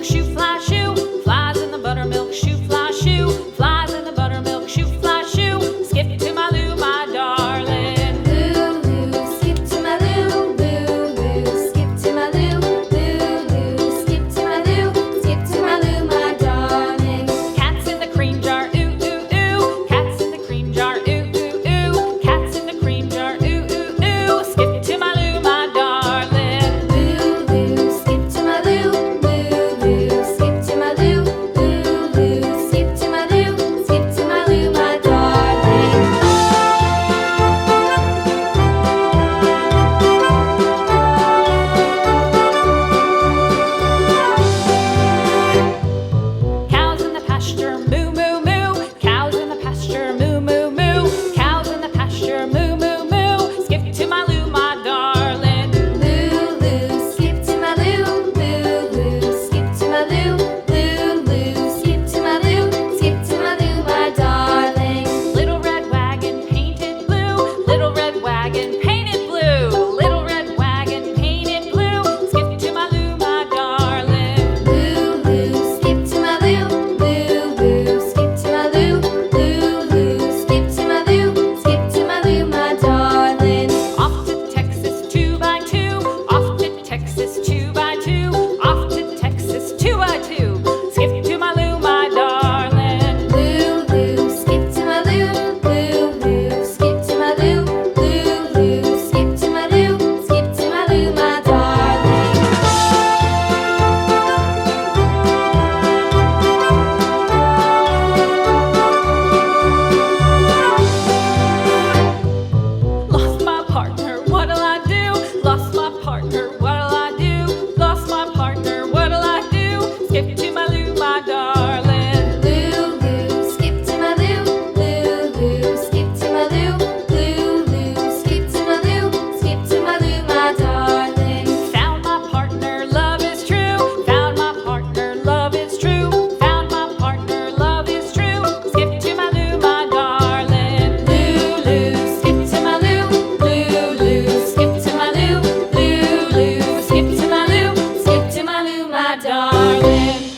buttermilk shoe, fly shoe. Flies in the buttermilk shoe, fly shoe. Flies in the buttermilk shoe, fly shoe. Skip to my Lou, my darling. Lou, skip to my Lou, Lou, skip to my Lou, Lou, skip to my Lou, skip to my Lou, my darling. Cats in the cream jar, ooh, ooh, ooh. Cats in the cream jar, ooh, ooh, ooh. Cats in the cream jar, ooh, ooh, ooh. Skip to my Lou, my darling. Lou, skip to my Lou, Lou, skip to my Lou, Lou, skip to my Lou, skip to my Lou, my darling. Cows in the pasture, moo, moo, moo. Cows in the pasture, moo, moo, moo. Cows in the pasture, moo, moo, moo. Skip to my Lou, my darling. Lou, skip to my Lou, Lou, skip to my Lou, Lou, skip to my Lou, skip to my Lou, my darling. Little red wagon painted blue. Little red wagon painted blue. Little red wagon painted blue. Skip to my Lou, my darling. Lou, skip to my Lou, Lou, skip to my Lou, Lou, skip to my Lou, skip to my Lou, my darling. Off to Texas 2x2. Off to Texas 2x2. Off to Texas 2x2. Skip to my Lou, my darling. Lou, skip to my Lou, Lou, skip to my Lou, Lou, skip to my Lou, skip to my Lou, my darling. Lost my partner, what'll I do? Lost my partner, what'll I do? Lost my partner, what'll I do? Skip to my Lou, my darling. Lou, skip to my Lou, Lou, skip to my Lou, Lou, skip to my Lou, skip to my Lou, my darling. Found my partner, love is true. Found my partner, love is true. Found my partner, love is true. Skip to my Lou, my darling. Lou, skip to my Lou, Lou, skip to my Lou, Lou, skip to my Lou, skip to my Lou, my darling.